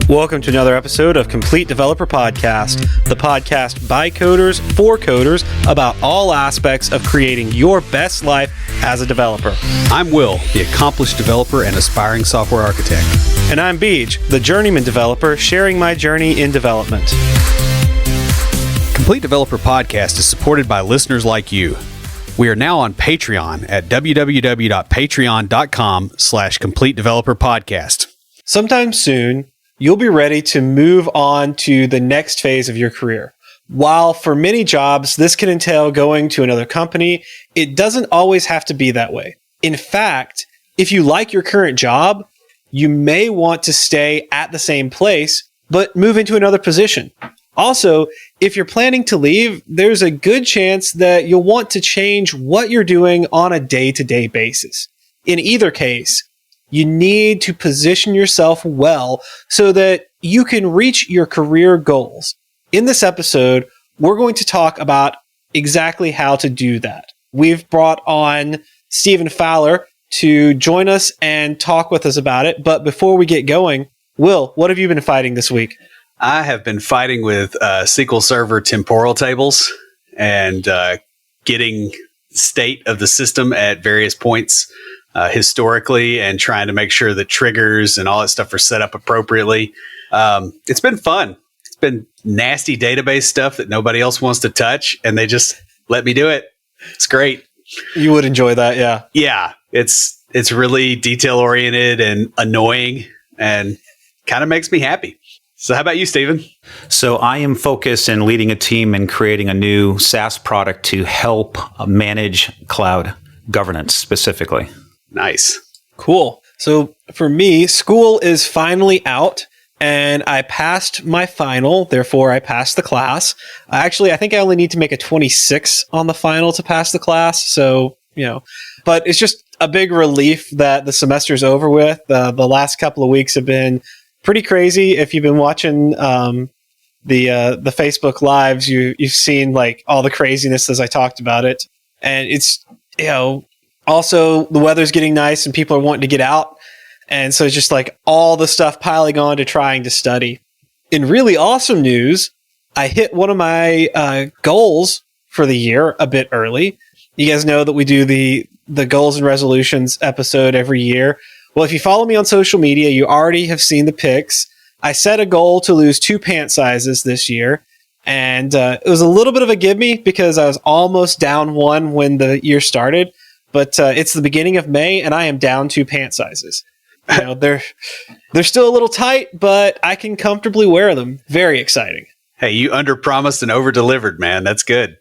Welcome to another episode of Complete Developer Podcast, the podcast by coders for coders about all aspects of creating your best life as a developer. I'm Will, the accomplished developer and aspiring software architect. And I'm Beej, the journeyman developer, sharing my journey in development. Complete Developer Podcast is supported by listeners like you. We are now on Patreon at www.patreon.com/Complete Developer Podcast. Sometime soon, you'll be ready to move on to the next phase of your career. While for many jobs, this can entail going to another company, it doesn't always have to be that way. In fact, if you like your current job, you may want to stay at the same place, but move into another position. Also, if you're planning to leave, there's a good chance that you'll want to change what you're doing on a day-to-day basis. In either case, you need to position yourself well so that you can reach your career goals. In this episode, we're going to talk about exactly how to do that. We've brought on Steven Fowler to join us and talk with us about it. But before we get going, Will, what have you been fighting this week? I have been fighting with SQL Server temporal tables and getting state of the system at various points historically, and trying to make sure that triggers and all that stuff are set up appropriately. It's been fun. It's been nasty database stuff that nobody else wants to touch, and they just let me do it. It's great. You would enjoy that, yeah. Yeah, it's really detail oriented and annoying, and kind of makes me happy. So how about you, Steven? So I am focused in leading a team and creating a new SaaS product to help manage cloud governance specifically. Nice. Cool. So for me, school is finally out and I passed my final. Therefore, I passed the class. Actually, I think I only need to make a 26 on the final to pass the class. So, but it's just a big relief that the semester's over with. The last couple of weeks have been pretty crazy. If you've been watching the Facebook lives, you've seen like all the craziness as I talked about it. And it's, also, the weather's getting nice and people are wanting to get out. And so it's just like all the stuff piling on to trying to study. In really awesome news, I hit one of my goals for the year a bit early. You guys know that we do the goals and resolutions episode every year. Well, if you follow me on social media, you already have seen the pics. I set a goal to lose 2 pant sizes this year. And it was a little bit of a give me because I was almost down 1 when the year started. But it's the beginning of May, and I am down 2 pant sizes. They're still a little tight, but I can comfortably wear them. Very exciting. Hey, you under-promised and over-delivered, man. That's good.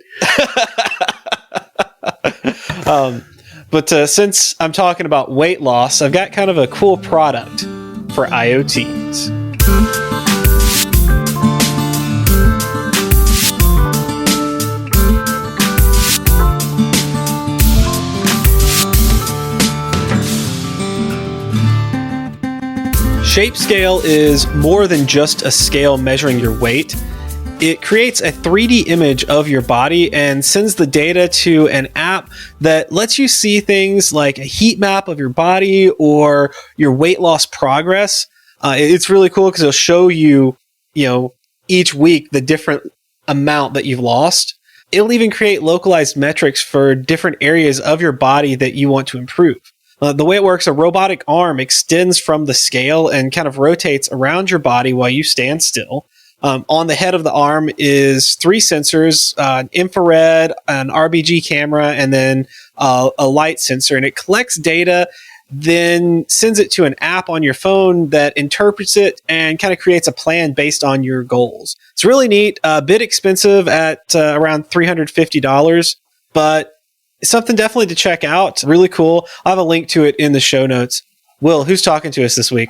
But since I'm talking about weight loss, I've got kind of a cool product for IoTs. ShapeScale is more than just a scale measuring your weight. It creates a 3D image of your body and sends the data to an app that lets you see things like a heat map of your body or your weight loss progress. It's really cool because it'll show you, each week the different amount that you've lost. It'll even create localized metrics for different areas of your body that you want to improve. The way it works, a robotic arm extends from the scale and kind of rotates around your body while you stand still. On the head of the arm is 3 sensors, an infrared, an RGB camera, and then a light sensor. And it collects data, then sends it to an app on your phone that interprets it and kind of creates a plan based on your goals. It's really neat, a bit expensive at around $350, but it's something definitely to check out. Really cool. I'll have a link to it in the show notes. Will, who's talking to us this week?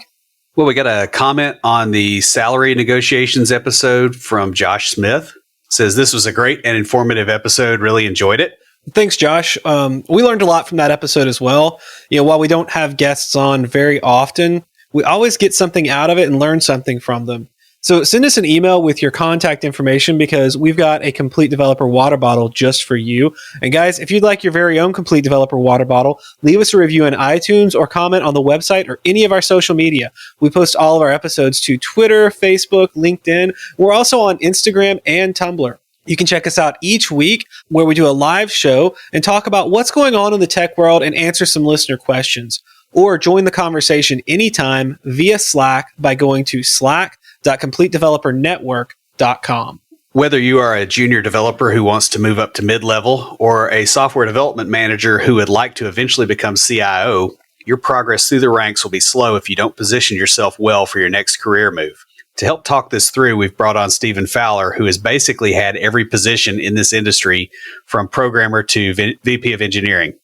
Well, we got a comment on the salary negotiations episode from Josh Smith. It says, this was a great and informative episode. Really enjoyed it. Thanks, Josh. We learned a lot from that episode as well. While we don't have guests on very often, we always get something out of it and learn something from them. So send us an email with your contact information because we've got a Complete Developer water bottle just for you. And guys, if you'd like your very own Complete Developer water bottle, leave us a review in iTunes or comment on the website or any of our social media. We post all of our episodes to Twitter, Facebook, LinkedIn. We're also on Instagram and Tumblr. You can check us out each week where we do a live show and talk about what's going on in the tech world and answer some listener questions. Or join the conversation anytime via Slack by going to slack.completedevelopernetwork.com. Whether you are a junior developer who wants to move up to mid-level or a software development manager who would like to eventually become CIO, your progress through the ranks will be slow if you don't position yourself well for your next career move. To help talk this through, we've brought on Steven Fowler, who has basically had every position in this industry from programmer to VP of engineering.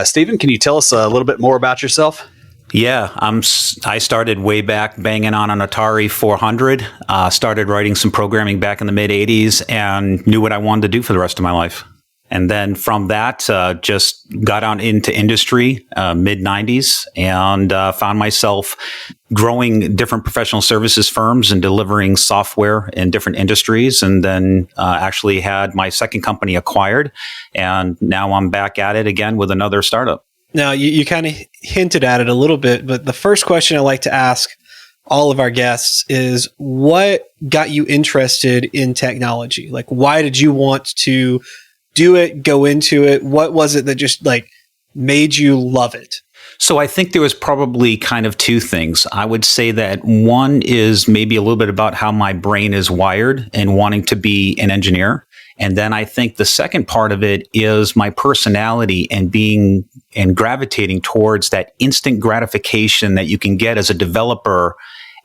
Steven, can you tell us a little bit more about yourself? Yeah, I started way back banging on an Atari 400, started writing some programming back in the mid-'80s and knew what I wanted to do for the rest of my life. And then from that, just got on into industry, mid-'90s, and found myself growing different professional services firms and delivering software in different industries. And then actually had my second company acquired. And now I'm back at it again with another startup. Now, you kind of hinted at it a little bit, but the first question I like to ask all of our guests is, what got you interested in technology? Like, why did you want to do it, go into it? What was it that just like made you love it? So I think there was probably kind of two things. I would say that one is maybe a little bit about how my brain is wired and wanting to be an engineer. And then I think the second part of it is my personality and being and gravitating towards that instant gratification that you can get as a developer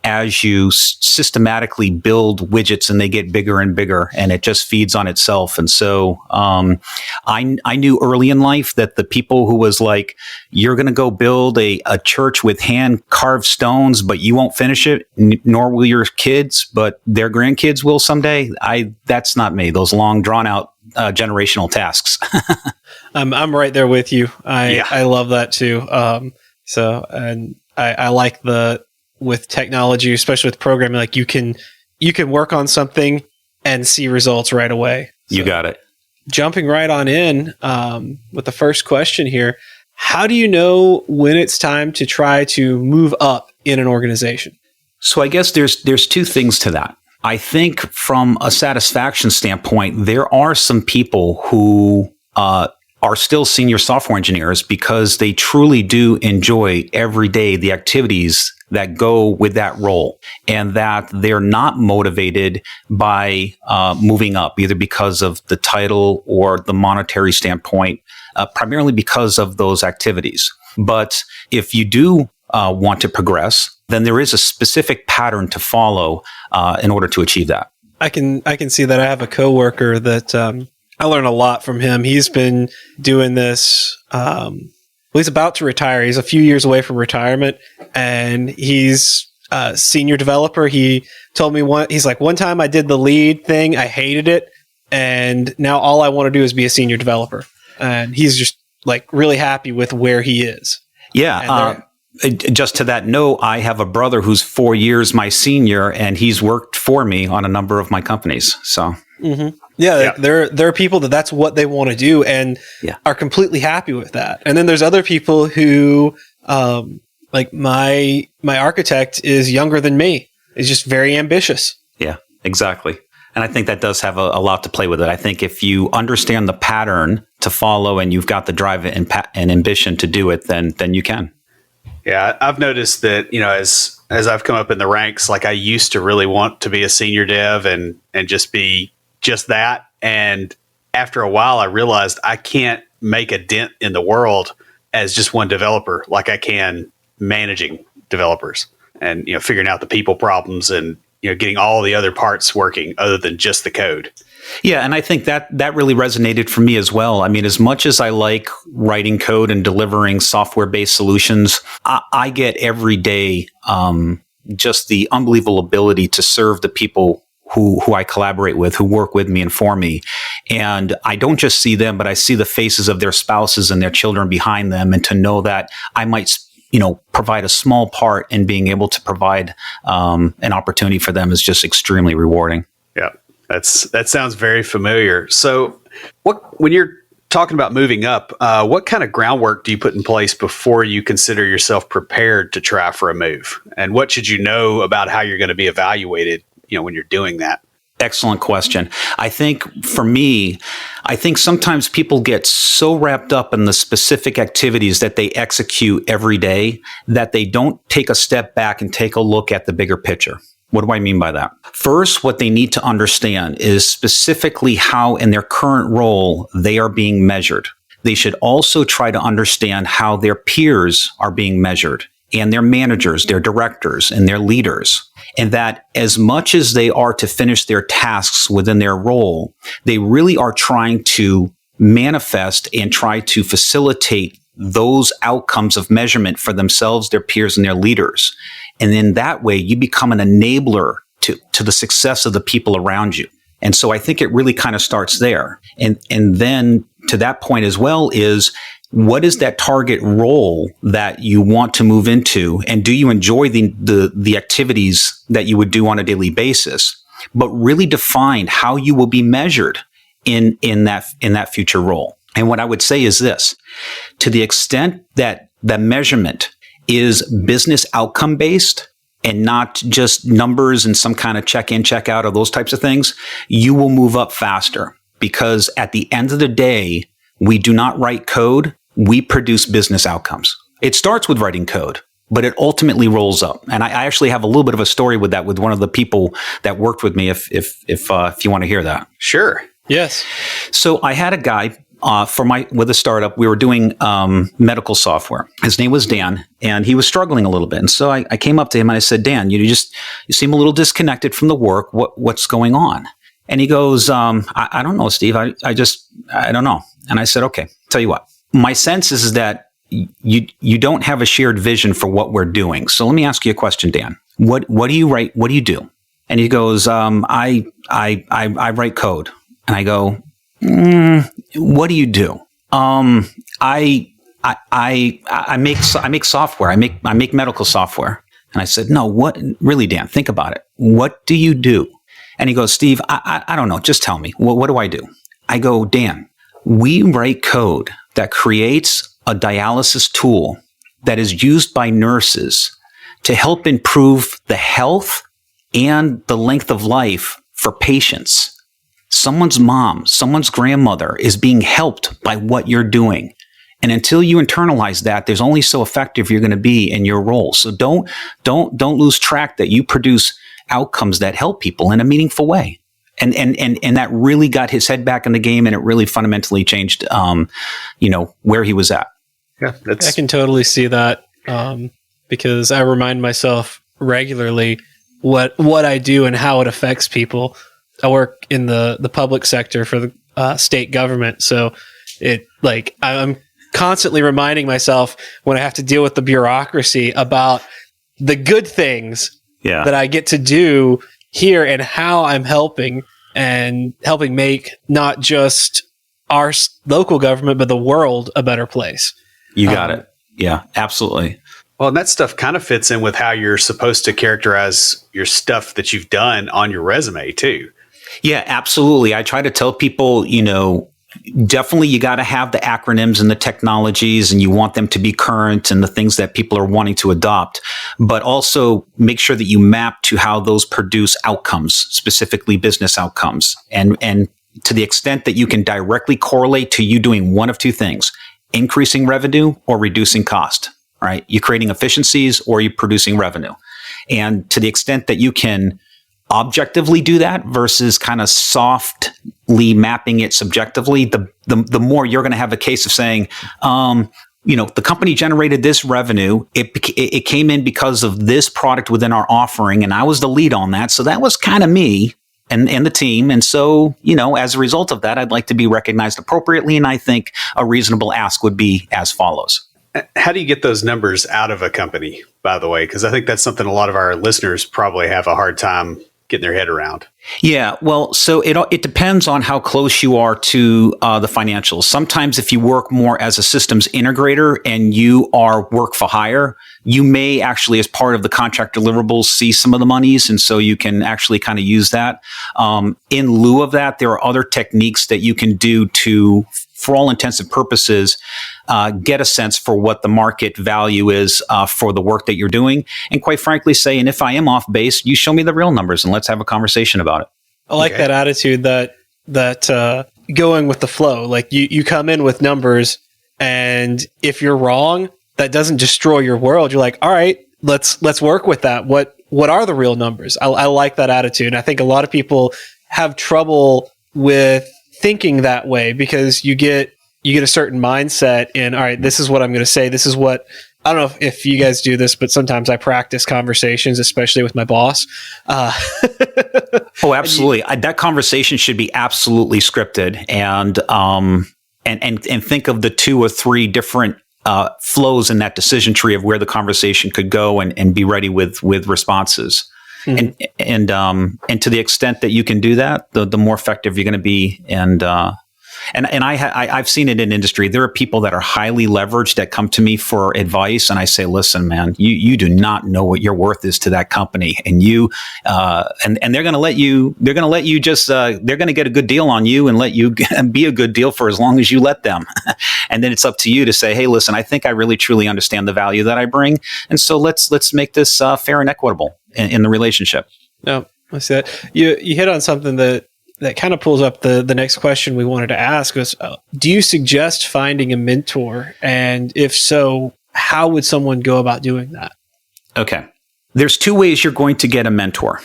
as you systematically build widgets and they get bigger and bigger, and it just feeds on itself. And so I knew early in life that the people who was like, you're going to go build a church with hand carved stones, but you won't finish it, nor will your kids, but their grandkids will someday. That's not me. Those long drawn out generational tasks. I'm right there with you. I love that too. And I like with technology, especially with programming, like you can work on something and see results right away. So, you got it. Jumping right on in with the first question here, how do you know when it's time to try to move up in an organization? So I guess there's two things to that. I think from a satisfaction standpoint, there are some people who are still senior software engineers because they truly do enjoy every day the activities that go with that role, and that they're not motivated by moving up, either because of the title or the monetary standpoint, primarily because of those activities. But if you do want to progress, then there is a specific pattern to follow in order to achieve that. I can see that. I have a coworker that I learn a lot from him. He's been doing this. He's about to retire. He's a few years away from retirement, and he's a senior developer. He told me one time I did the lead thing. I hated it. And now all I want to do is be a senior developer. And he's just like really happy with where he is. Yeah. Just to that note, I have a brother who's 4 years my senior, and he's worked for me on a number of my companies. So, Yeah, there are people that's what they want to do and are completely happy with that. And then there's other people who, like my architect is younger than me. Is just very ambitious. Yeah, exactly. And I think that does have a lot to play with it. I think if you understand the pattern to follow and you've got the drive and ambition to do it, then you can. Yeah, I've noticed that, as I've come up in the ranks, like I used to really want to be a senior dev and just be just that. And after a while, I realized I can't make a dent in the world as just one developer like I can managing developers and, figuring out the people problems and, getting all the other parts working other than just the code. Yeah, and I think that really resonated for me as well. I mean, as much as I like writing code and delivering software-based solutions, I get every day just the unbelievable ability to serve the people who I collaborate with, who work with me and for me. And I don't just see them, but I see the faces of their spouses and their children behind them. And to know that I might provide a small part in being able to provide an opportunity for them is just extremely rewarding. Yeah, that sounds very familiar. So when you're talking about moving up, what kind of groundwork do you put in place before you consider yourself prepared to try for a move? And what should you know about how you're going to be evaluated, when you're doing that? Excellent question. I think for me, sometimes people get so wrapped up in the specific activities that they execute every day that they don't take a step back and take a look at the bigger picture. What do I mean by that? First, what they need to understand is specifically how in their current role they are being measured. They should also try to understand how their peers are being measured, and their managers, their directors, and their leaders. And that as much as they are to finish their tasks within their role, they really are trying to manifest and try to facilitate those outcomes of measurement for themselves, their peers, and their leaders. And in that way, you become an enabler to the success of the people around you. And so I think it really kind of starts there. And then to that point as well is, what is that target role that you want to move into? And do you enjoy the activities that you would do on a daily basis? But really define how you will be measured in that future role. And what I would say is this: to the extent that the measurement is business outcome based and not just numbers and some kind of check in, check out, or those types of things, you will move up faster. Because at the end of the day, we do not write code. We produce business outcomes. It starts with writing code, but it ultimately rolls up. And I actually have a little bit of a story with that with one of the people that worked with me. If you want to hear that, sure. Yes. So I had a guy with a startup. We were doing medical software. His name was Dan, and he was struggling a little bit. And so I came up to him and I said, Dan, you seem a little disconnected from the work. What's going on? And he goes, I don't know, Steve. I don't know. And I said, okay, tell you what. My sense is that you don't have a shared vision for what we're doing. So let me ask you a question, Dan. What do you write? What do you do? And he goes, I write code. And I go, what do you do? I make software. I make medical software. And I said, no, what really, Dan? Think about it. What do you do? And he goes, Steve, I don't know. Just tell me. What do I do? I go, Dan, we write code that creates a dialysis tool that is used by nurses to help improve the health and the length of life for patients. Someone's mom, someone's grandmother is being helped by what you're doing. And until you internalize that, there's only so effective you're going to be in your role. So don't lose track that you produce outcomes that help people in a meaningful way. And that really got his head back in the game, and it really fundamentally changed, where he was at. Yeah, I can totally see that, because I remind myself regularly what I do and how it affects people. I work in the public sector for the state government, so I'm constantly reminding myself when I have to deal with the bureaucracy about the good things that I get to do here and how I'm helping make not just our local government, but the world a better place. You got it. Yeah, absolutely. Well, and that stuff kind of fits in with how you're supposed to characterize your stuff that you've done on your resume too. Yeah, absolutely. I try to tell people, definitely you got to have the acronyms and the technologies, and you want them to be current and the things that people are wanting to adopt, but also make sure that you map to how those produce outcomes, specifically business outcomes. And to the extent that you can directly correlate to you doing one of two things: increasing revenue or reducing cost, right? You're creating efficiencies or you're producing revenue. And to the extent that you can objectively do that versus kind of softly mapping it subjectively, the more you're going to have a case of saying, the company generated this revenue. It came in because of this product within our offering, and I was the lead on that. So that was kind of me and the team. And so, as a result of that, I'd like to be recognized appropriately. And I think a reasonable ask would be as follows. How do you get those numbers out of a company, by the way? Because I think that's something a lot of our listeners probably have a hard time getting their head around. Yeah, well, so it depends on how close you are to the financials. Sometimes if you work more as a systems integrator and you are work for hire, you may actually, as part of the contract deliverables, see some of the monies, and so you can actually kind of use that. In lieu of that, there are other techniques that you can do to, for all intents and purposes, get a sense for what the market value is for the work that you're doing. And quite frankly, say, and if I am off base, you show me the real numbers and let's have a conversation about it. I like that attitude that going with the flow. Like you come in with numbers, and if you're wrong, that doesn't destroy your world. You're like, all right, let's work with that. What are the real numbers? I like that attitude. And I think a lot of people have trouble with thinking that way because you get a certain mindset in, all right, this is what I'm going to say. This is what, I don't know if you guys do this, but sometimes I practice conversations, especially with my boss. Oh, absolutely. That conversation should be absolutely scripted, and think of the 2 or 3 different flows in that decision tree of where the conversation could go, and be ready with responses. Mm-hmm. And to the extent that you can do that, the more effective you're going to be. And I've seen it in industry. There are people that are highly leveraged that come to me for advice, and I say, "Listen, man, you do not know what your worth is to that company, and and they're going to let you. They're going to let you just. They're going to get a good deal on you and let you be a good deal for as long as you let them. And then it's up to you to say, "Hey, listen, I think I really truly understand the value that I bring, and so let's make this fair and equitable in the relationship." No, I see that. You hit on something that kind of pulls up the next question we wanted to ask was, do you suggest finding a mentor? And if so, how would someone go about doing that? Okay. There's 2 ways you're going to get a mentor.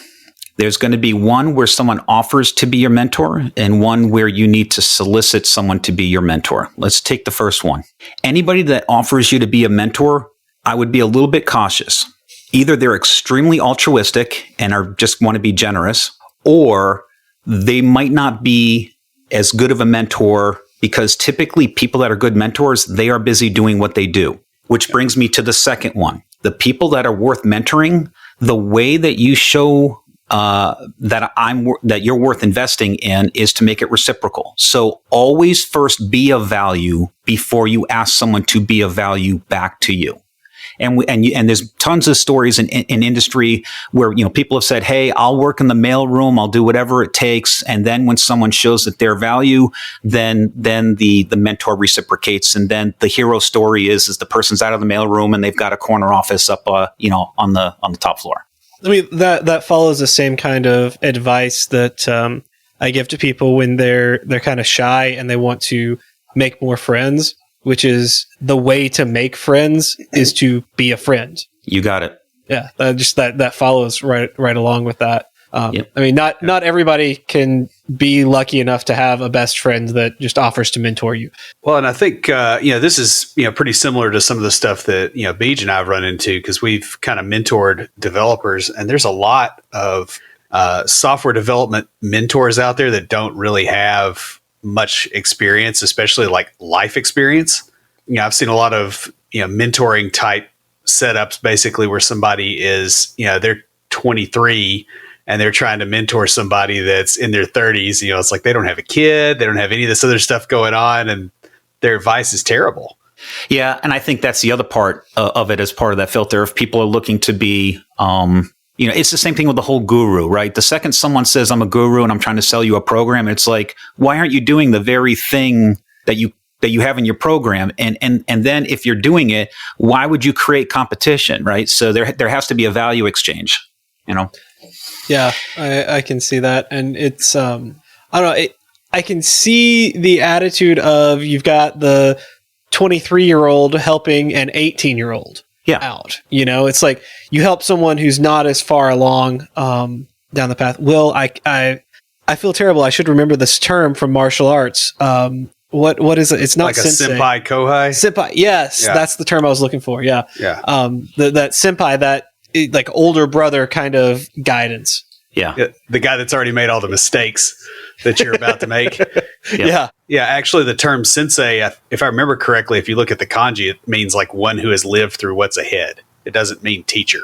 There's going to be one where someone offers to be your mentor and one where you need to solicit someone to be your mentor. Let's take the first one. Anybody that offers you to be a mentor, I would be a little bit cautious. Either they're extremely altruistic and are just want to be generous, or they might not be as good of a mentor, because typically people that are good mentors, they are busy doing what they do, which brings me to the second one. The people that are worth mentoring, the way that you show that you're worth investing in is to make it reciprocal. So always first be of value before you ask someone to be of value back to you. And there's tons of stories in industry where, people have said, "Hey, I'll work in the mailroom. I'll do whatever it takes." And then when someone shows that their value, then the mentor reciprocates. And then the hero story is the person's out of the mailroom and they've got a corner office up, on the top floor. I mean, that follows the same kind of advice that I give to people when they're kind of shy and they want to make more friends, which is the way to make friends is to be a friend. You got it. Yeah, that follows right along with that. Yep. I mean, not everybody can be lucky enough to have a best friend that just offers to mentor you. Well, and I think this is pretty similar to some of the stuff that Beej and I have run into, because we've kind of mentored developers, and there's a lot of software development mentors out there that don't really have much experience, especially like life experience. I've seen a lot of mentoring type setups, basically where somebody is they're 23 and they're trying to mentor somebody that's in their 30s. It's like they don't have a kid, they don't have any of this other stuff going on, and their advice is terrible. Yeah, and I think that's the other part of it as part of that filter. If people are looking to be it's the same thing with the whole guru, right? The second someone says, "I'm a guru and I'm trying to sell you a program," it's like, why aren't you doing the very thing that you have in your program? And then if you're doing it, why would you create competition, right? So there has to be a value exchange, Yeah, I can see that. And it's, I don't know, I can see the attitude of you've got the 23-year-old helping an 18-year-old. Out. It's like you help someone who's not as far along down the path. Will, I feel terrible. I should remember this term from martial arts. What is it? It's not like sensei. A senpai kohai. Senpai, yes, that's the term I was looking for. Yeah. That senpai, that like older brother kind of guidance. Yeah, the guy that's already made all the mistakes that you're about to make. Yeah. Actually, the term sensei, if I remember correctly, if you look at the kanji, it means like one who has lived through what's ahead. It doesn't mean teacher.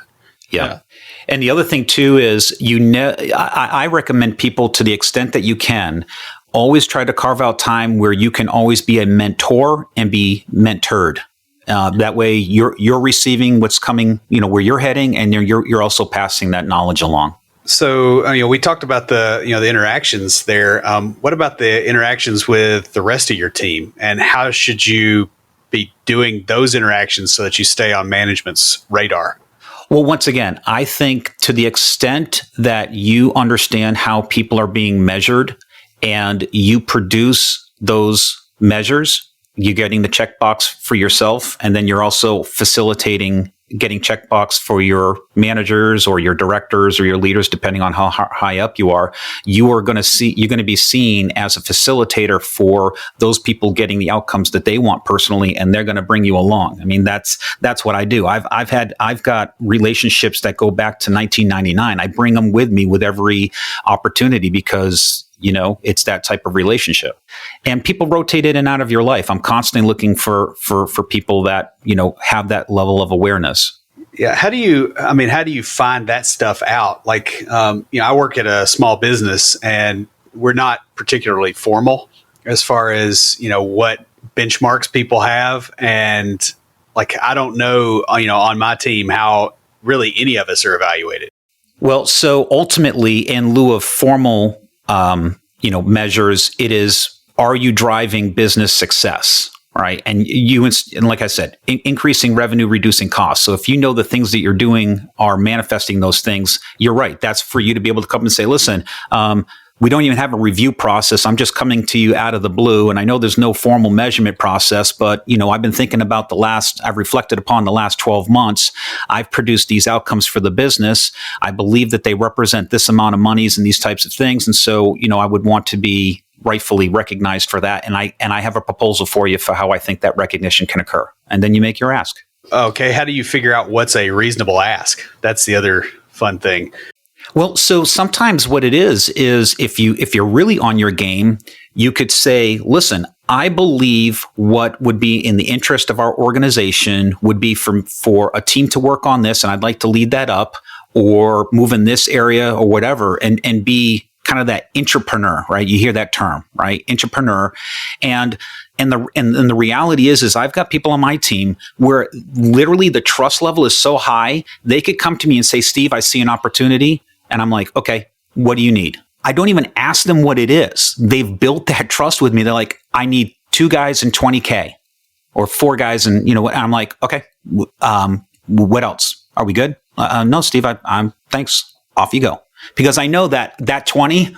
Yeah. And the other thing too is I recommend people, to the extent that you can, always try to carve out time where you can always be a mentor and be mentored. That way you're receiving what's coming, where you're heading, and you're also passing that knowledge along. So, we talked about the interactions there. What about the interactions with the rest of your team, and how should you be doing those interactions so that you stay on management's radar? Well, once again, I think to the extent that you understand how people are being measured and you produce those measures, you're getting the checkbox for yourself, and then you're also facilitating getting checkbox for your managers or your directors or your leaders, depending on how high up you are. You're going to be seen as a facilitator for those people getting the outcomes that they want personally, and they're going to bring you along. I mean, that's what I do. I've got relationships that go back to 1999. I bring them with me with every opportunity because it's that type of relationship. And people rotate in and out of your life. I'm constantly looking for people that, have that level of awareness. Yeah. How do you find that stuff out? Like, I work at a small business, and we're not particularly formal as far as, what benchmarks people have. And like, I don't know, on my team, how really any of us are evaluated. Well, so ultimately, in lieu of formal measures, it is, are you driving business success, right? And and like I said, increasing revenue, reducing costs. So if you know the things that you're doing are manifesting those things, you're right. That's for you to be able to come and say, listen, we don't even have a review process. I'm just coming to you out of the blue. And I know there's no formal measurement process, but I've been thinking about I've reflected upon the last 12 months. I've produced these outcomes for the business. I believe that they represent this amount of monies and these types of things. And so, I would want to be rightfully recognized for that. And I have a proposal for you for how I think that recognition can occur. And then you make your ask. Okay. How do you figure out what's a reasonable ask? That's the other fun thing. Well, so sometimes what it is if you're really on your game, you could say, listen, I believe what would be in the interest of our organization would be for a team to work on this, and I'd like to lead that up or move in this area or whatever, and be kind of that entrepreneur, right? You hear that term, right? Entrepreneur. And the reality is I've got people on my team where literally the trust level is so high, they could come to me and say, Steve, I see an opportunity. And I'm like, okay, what do you need? I don't even ask them what it is. They've built that trust with me. They're like, I need 2 guys and 20K or 4 guys. And and I'm like, okay, what else? Are we good? No, Steve, I'm thanks. Off you go. Because I know that 20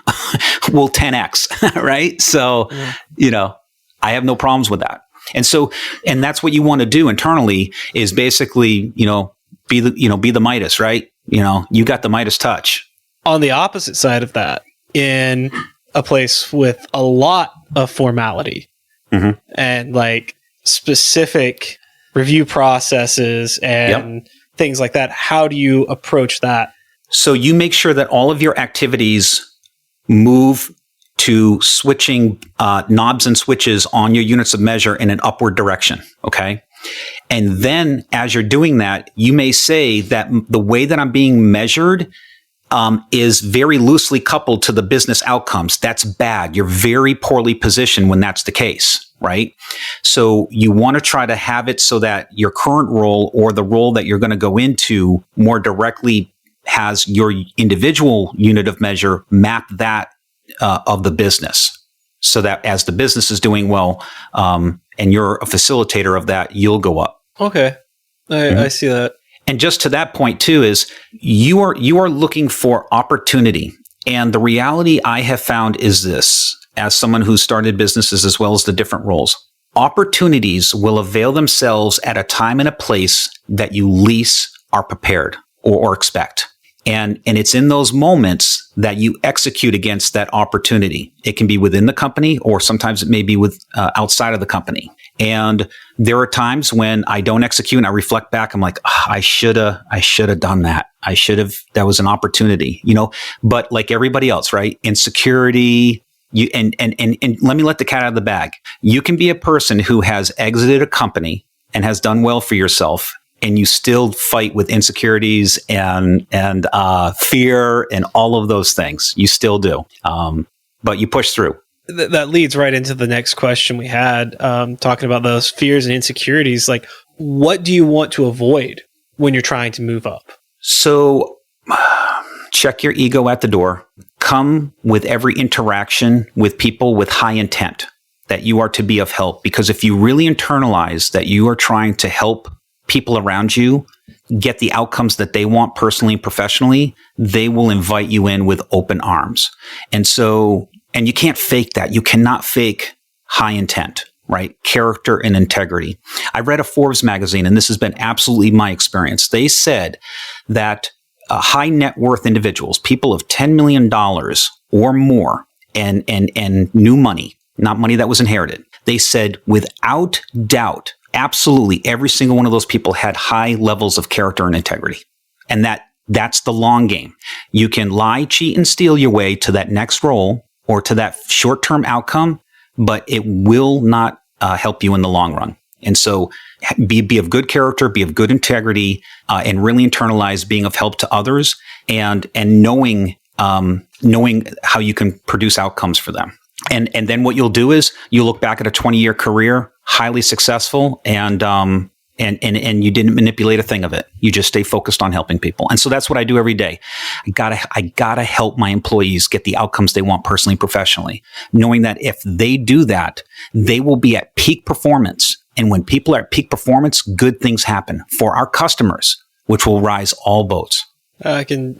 will 10X, right? So, I have no problems with that. And so, and that's what you want to do internally is basically, be the Midas, right? You got the Midas touch. On the opposite side of that, in a place with a lot of formality and like specific review processes and things like that, how do you approach that? So you make sure that all of your activities move to switching knobs and switches on your units of measure in an upward direction. Okay. And then as you're doing that, you may say that the way that I'm being measured is very loosely coupled to the business outcomes. That's bad. You're very poorly positioned when that's the case, right? So you want to try to have it so that your current role or the role that you're going to go into more directly has your individual unit of measure map that of the business, so that as the business is doing well, and you're a facilitator of that, you'll go up. Okay. I see that. And just to that point too, is you are looking for opportunity. And the reality I have found is this, as someone who started businesses as well as the different roles, opportunities will avail themselves at a time and a place that you least are prepared or expect. And it's in those moments that you execute against that opportunity. It can be within the company, or sometimes it may be with outside of the company. And there are times when I don't execute and I reflect back. I'm like, I should have done that. That was an opportunity, but like everybody else, right? Insecurity, and let me let the cat out of the bag. You can be a person who has exited a company and has done well for yourself and you still fight with insecurities and fear and all of those things. You still do, but you push through. That leads right into the next question we had, talking about those fears and insecurities. Like, what do you want to avoid when you're trying to move up? So check your ego at the door. Come with every interaction with people with high intent that you are to be of help. Because if you really internalize that you are trying to help people around you get the outcomes that they want personally and professionally, they will invite you in with open arms. And you can't fake that. You cannot fake high intent, right? Character and integrity. I read a Forbes magazine, and this has been absolutely my experience. They said that high net worth individuals, people of $10 million or more, and new money, not money that was inherited, they said without doubt, absolutely every single one of those people had high levels of character and integrity. And that's the long game. You can lie, cheat, and steal your way to that next role or to that short-term outcome, but it will not help you in the long run. And so be of good character, be of good integrity, and really internalize being of help to others and knowing how you can produce outcomes for them. And then what you'll do is you'll look back at a 20-year career, highly successful, and you didn't manipulate a thing of it. You just stay focused on helping people. And so that's what I do every day. I gotta help my employees get the outcomes they want personally and professionally, knowing that if they do that, they will be at peak performance. And when people are at peak performance, good things happen for our customers, which will rise all boats. I can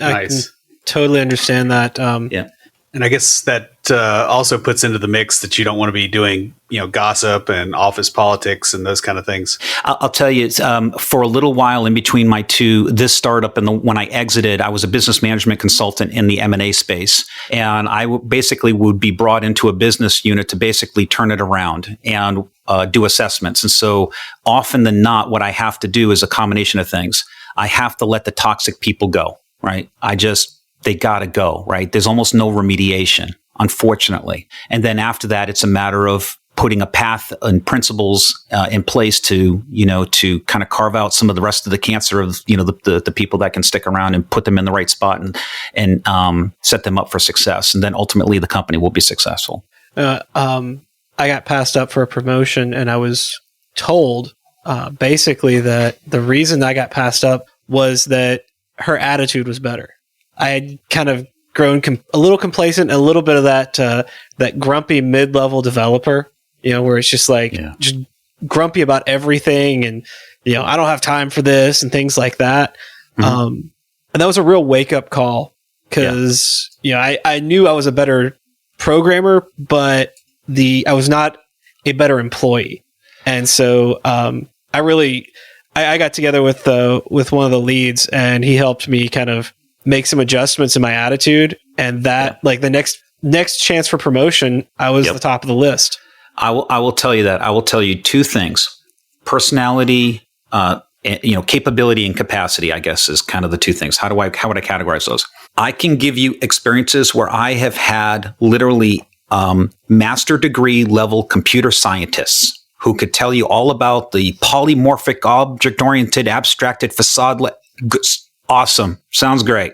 totally understand that. Yeah. And I guess that also puts into the mix that you don't want to be doing, gossip and office politics and those kind of things. I'll tell you, for a little while in between this startup and when I exited, I was a business management consultant in the M&A space. And I basically would be brought into a business unit to basically turn it around and do assessments. And so often than not, what I have to do is a combination of things. I have to let the toxic people go, right? They got to go, right? There's almost no remediation, unfortunately. And then after that, it's a matter of putting a path and principles in place to kind of carve out some of the rest of the cancer of, the people that can stick around and put them in the right spot and set them up for success. And then ultimately the company will be successful. I got passed up for a promotion, and I was told basically that the reason I got passed up was that her attitude was better. I had kind of grown a little complacent, a little bit of that grumpy mid-level developer, where it's just just grumpy about everything, and I don't have time for this and things like that. Mm-hmm. And that was a real wake-up call because I knew I was a better programmer, but I was not a better employee, and so I got together with one of the leads, and he helped me kind of make some adjustments in my attitude, and that the next chance for promotion, I was the top of the list. I will tell you that. I will tell you two things: personality, capability, and capacity. I guess is kind of the two things. How would I categorize those? I can give you experiences where I have had literally master degree level computer scientists who could tell you all about the polymorphic, object-oriented, abstracted facade. Awesome. Sounds great.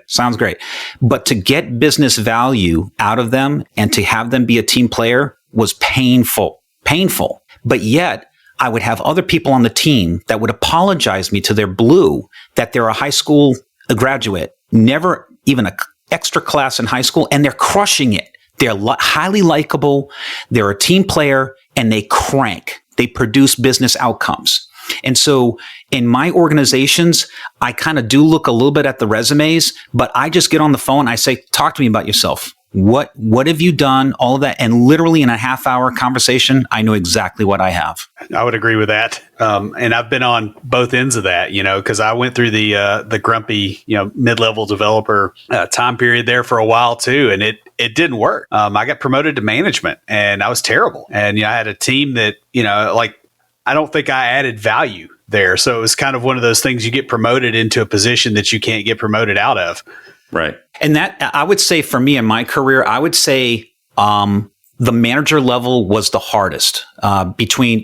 But to get business value out of them and to have them be a team player was painful. But yet I would have other people on the team that would apologize me to their blue that they're a high school graduate, never even an extra class in high school, and they're crushing it. They're highly likable. They're a team player, and they crank. They produce business outcomes. And so in my organizations, I kind of do look a little bit at the resumes, but I just get on the phone. I say, talk to me about yourself. What have you done? All of that. And literally in a half-hour conversation, I know exactly what I have. I would agree with that. And I've been on both ends of that, because I went through the grumpy, mid-level developer time period there for a while too. And it didn't work. I got promoted to management, and I was terrible. And I had a team that, I don't think I added value there. So it was kind of one of those things, you get promoted into a position that you can't get promoted out of. Right. And that, I would say for me in my career, I would say the manager level was the hardest, between,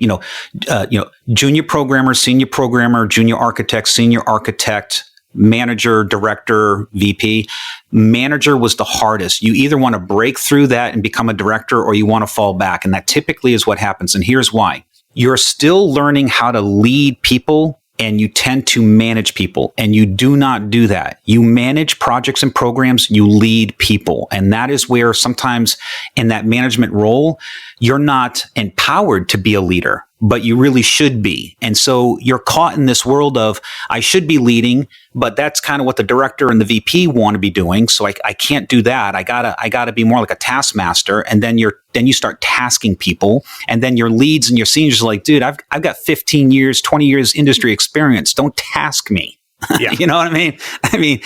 junior programmer, senior programmer, junior architect, senior architect, manager, director, VP. Manager was the hardest. You either want to break through that and become a director, or you want to fall back. And that typically is what happens. And here's why. You're still learning how to lead people, and you tend to manage people, and you do not do that. You manage projects and programs, you lead people. And that is where sometimes in that management role, you're not empowered to be a leader, but you really should be. And so you're caught in this world of, I should be leading, but that's kind of what the director and the VP want to be doing. So I can't do that. I gotta be more like a taskmaster. And then you start tasking people, and then your leads and your seniors are like, dude, I've got 15 years, 20 years industry experience. Don't task me. Yeah. You know what I mean?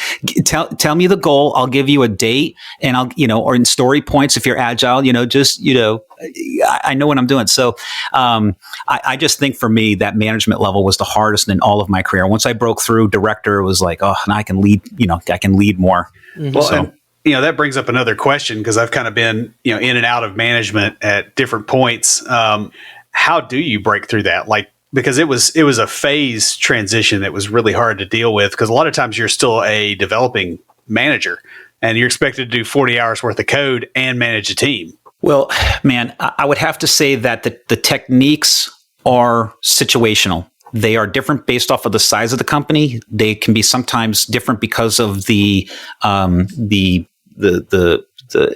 Tell me the goal. I'll give you a date, and or in story points, if you're agile, I know what I'm doing. So, I just think for me, that management level was the hardest in all of my career. Once I broke through director, it was like, oh, now I can lead, I can lead more. Mm-hmm. Well, so, and, that brings up another question, because I've kind of been, in and out of management at different points. How do you break through that? Because it was a phase transition that was really hard to deal with, because a lot of times you're still a developing manager and you're expected to do 40 hours worth of code and manage a team. Well, man, I would have to say that the techniques are situational. They are different based off of the size of the company. They can be sometimes different because of the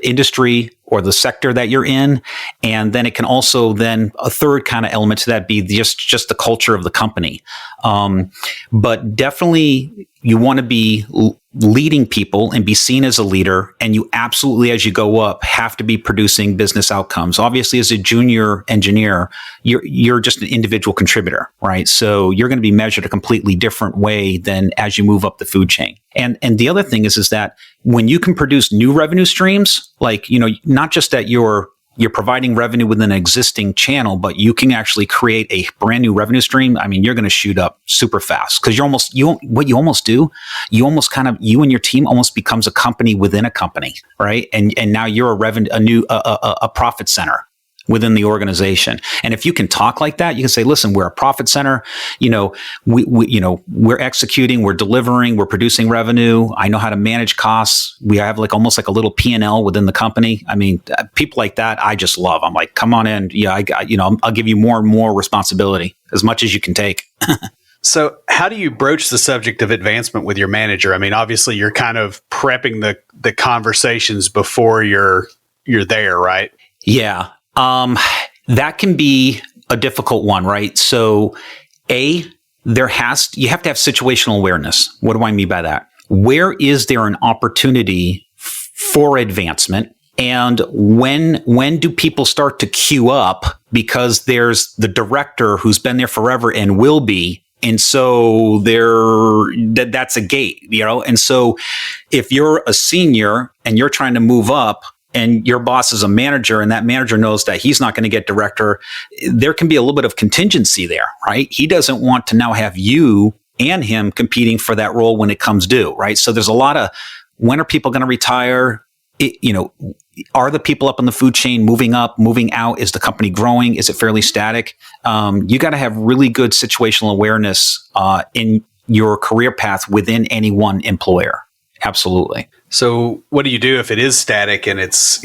industry or the sector that you're in. And then it can also then a third kind of element to that be just the culture of the company. But definitely you want to be leading people and be seen as a leader. And you absolutely, as you go up, have to be producing business outcomes. Obviously, as a junior engineer, you're just an individual contributor, right? So you're going to be measured a completely different way than as you move up the food chain. And the other thing is that when you can produce new revenue streams, not just that you're providing revenue within an existing channel, but you can actually create a brand new revenue stream. I mean, you're going to shoot up super fast, because you and your team almost becomes a company within a company, right? And now you're a profit center within the organization. And if you can talk like that, you can say, listen, we're a profit center. We're executing, we're delivering, we're producing revenue. I know how to manage costs. We have almost like a little P&L within the company. I mean, people like that, I just love. I'm like, come on in. Yeah, I'll give you more and more responsibility, as much as you can take. So how do you broach the subject of advancement with your manager? I mean, obviously you're kind of prepping the conversations before you're there, right? Yeah. That can be a difficult one, right? So you have to have situational awareness. What do I mean by that? Where is there an opportunity for advancement? And when do people start to queue up because there's the director who's been there forever and will be? And so that's a gate, And so if you're a senior and you're trying to move up, and your boss is a manager, and that manager knows that he's not going to get director, there can be a little bit of contingency there, right? He doesn't want to now have you and him competing for that role when it comes due, right? So there's a lot of, when are people going to retire? Are the people up in the food chain moving up, moving out? Is the company growing? Is it fairly static? You got to have really good situational awareness in your career path within any one employer. Absolutely. So what do you do if it is static and it's,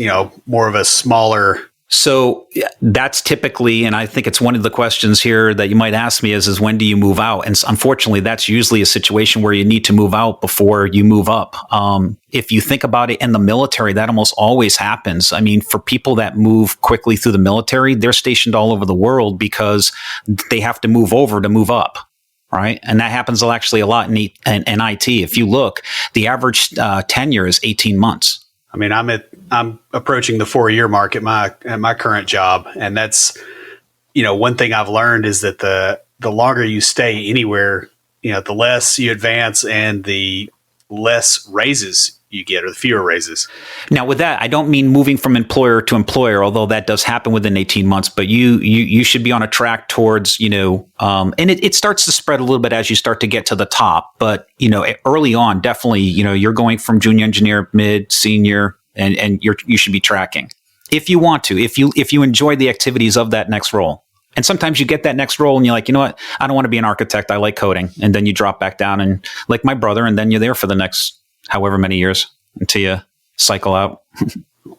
more of a smaller? So that's typically, and I think it's one of the questions here that you might ask me is when do you move out? And unfortunately, that's usually a situation where you need to move out before you move up. If you think about it in the military, that almost always happens. I mean, for people that move quickly through the military, they're stationed all over the world because they have to move over to move up. Right. And that happens actually a lot in IT. If you look, the average tenure is 18 months. I mean, I'm approaching the 4-year mark at my current job. And that's, one thing I've learned is that the longer you stay anywhere, the less you advance and the less raises you get, or the fewer raises. Now, with that, I don't mean moving from employer to employer, although that does happen within 18 months, but you should be on a track towards, and it starts to spread a little bit as you start to get to the top. But, early on, definitely, you're going from junior engineer, mid, senior, and you should be tracking. if you want to, if you enjoy the activities of that next role. And sometimes you get that next role and you're like, you know what? I don't want to be an architect. I like coding. And then you drop back down and like my brother, and then you're there for the next however many years until you cycle out.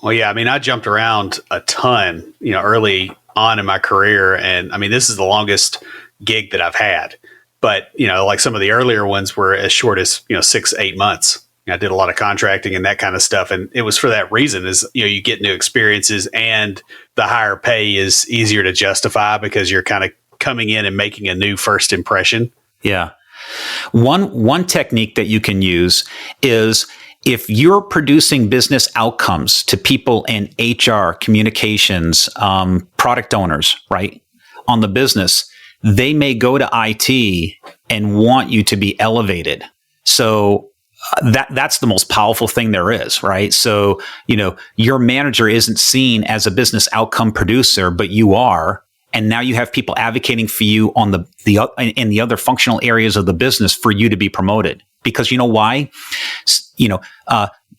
Well, yeah, I mean, I jumped around a ton, early on in my career. And I mean, this is the longest gig that I've had. But, like some of the earlier ones were as short as, 6, 8 months. I did a lot of contracting and that kind of stuff. And it was for that reason is, you get new experiences and the higher pay is easier to justify because you're kind of coming in and making a new first impression. Yeah. One technique that you can use is if you're producing business outcomes to people in HR, communications, product owners, right, on the business, they may go to IT and want you to be elevated. So that's the most powerful thing there is, right? So, your manager isn't seen as a business outcome producer, but you are. And now you have people advocating for you on in the other functional areas of the business for you to be promoted. Because you know why?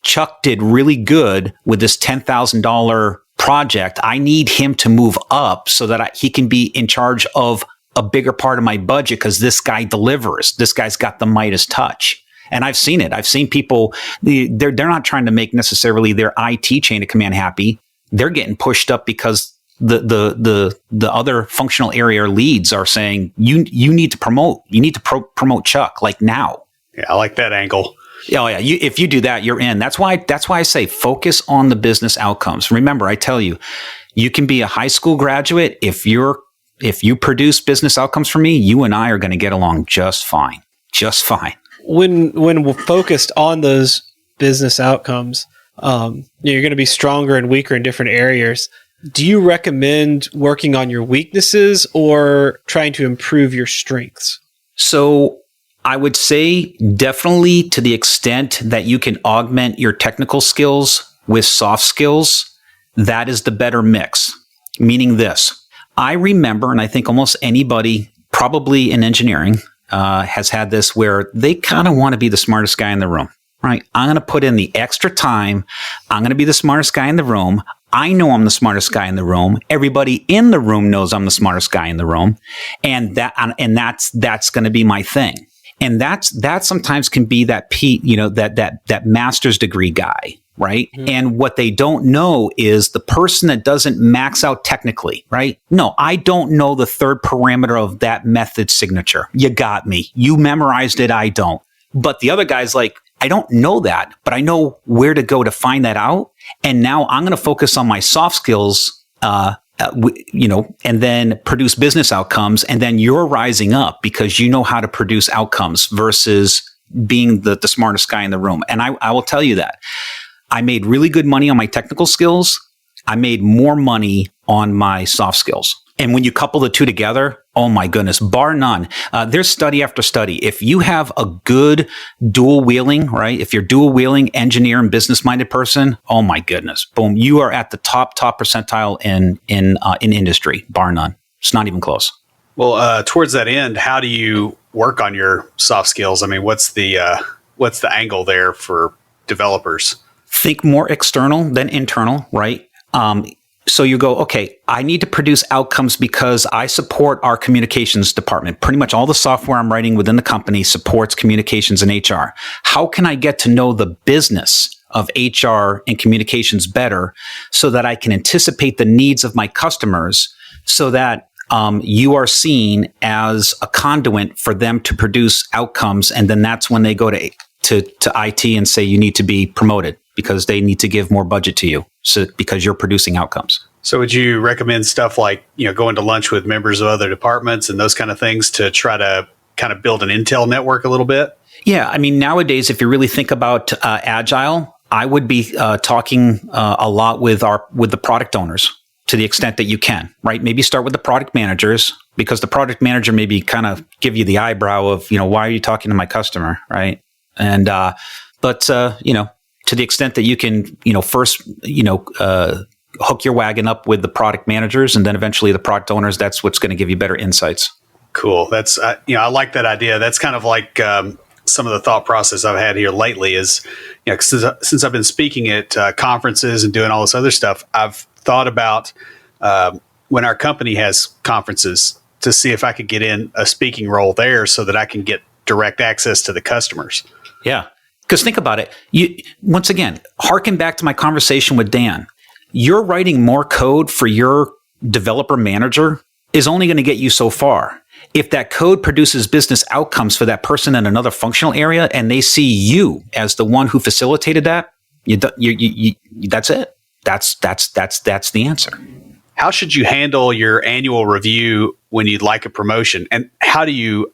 Chuck did really good with this $10,000 project. I need him to move up so that he can be in charge of a bigger part of my budget because this guy delivers. This guy's got the Midas touch. And I've seen it. I've seen people, they're not trying to make necessarily their IT chain of command happy. They're getting pushed up because the other functional area leads are saying, you need to promote. You need to promote Chuck like now. Yeah, I like that angle. Oh yeah. If you do that, you're in. That's why I say focus on the business outcomes. Remember, I tell you, you can be a high school graduate. If you produce business outcomes for me, you and I are going to get along just fine. Just fine. When we're focused on those business outcomes, you're going to be stronger and weaker in different areas. Do you recommend working on your weaknesses or trying to improve your strengths? So I would say definitely to the extent that you can augment your technical skills with soft skills, that is the better mix. Meaning this, I remember, and I think almost anybody probably in engineering has had this where they kind of want to be the smartest guy in the room, right? I'm going to put in the extra time. I'm going to be the smartest guy in the room. I know I'm the smartest guy in the room. Everybody in the room knows I'm the smartest guy in the room. And that's going to be my thing. And that sometimes can be that that master's degree guy, right? Mm-hmm. And what they don't know is the person that doesn't max out technically, right? No, I don't know the third parameter of that method signature. You got me. You memorized it. I don't. But the other guy's like, I don't know that, but I know where to go to find that out. And now I'm going to focus on my soft skills, and then produce business outcomes. And then you're rising up because you know how to produce outcomes versus being the smartest guy in the room. And I will tell you that I made really good money on my technical skills. I made more money on my soft skills. And when you couple the two together, oh my goodness, bar none. There's study after study. If you have a good dual wheeling, right? If you're dual wheeling engineer and business minded person, oh my goodness, boom, you are at the top percentile in industry, bar none. It's not even close. Well, towards that end, how do you work on your soft skills? I mean, what's the angle there for developers? Think more external than internal, right? So you go, okay, I need to produce outcomes because I support our communications department. Pretty much all the software I'm writing within the company supports communications and HR. How can I get to know the business of HR and communications better so that I can anticipate the needs of my customers so that you are seen as a conduit for them to produce outcomes? And then that's when they go to IT and say you need to be promoted because they need to give more budget to you. So because you're producing outcomes. So would you recommend stuff like, going to lunch with members of other departments and those kind of things to try to kind of build an intel network a little bit? Yeah. I mean, nowadays, if you really think about Agile, I would be talking a lot with the product owners to the extent that you can, right? Maybe start with the product managers because the product manager maybe kind of give you the eyebrow of, why are you talking to my customer, right? And, to the extent that you can, first, hook your wagon up with the product managers and then eventually the product owners, that's what's going to give you better insights. Cool. That's, I like that idea. That's kind of like some of the thought process I've had here lately is, since I've been speaking at conferences and doing all this other stuff, I've thought about when our company has conferences to see if I could get in a speaking role there so that I can get direct access to the customers. Yeah. Because think about it. Once again, harken back to my conversation with Dan. You're writing more code for your developer manager is only going to get you so far. If that code produces business outcomes for that person in another functional area and they see you as the one who facilitated that, that's it. That's the answer. How should you handle your annual review when you'd like a promotion? And how do you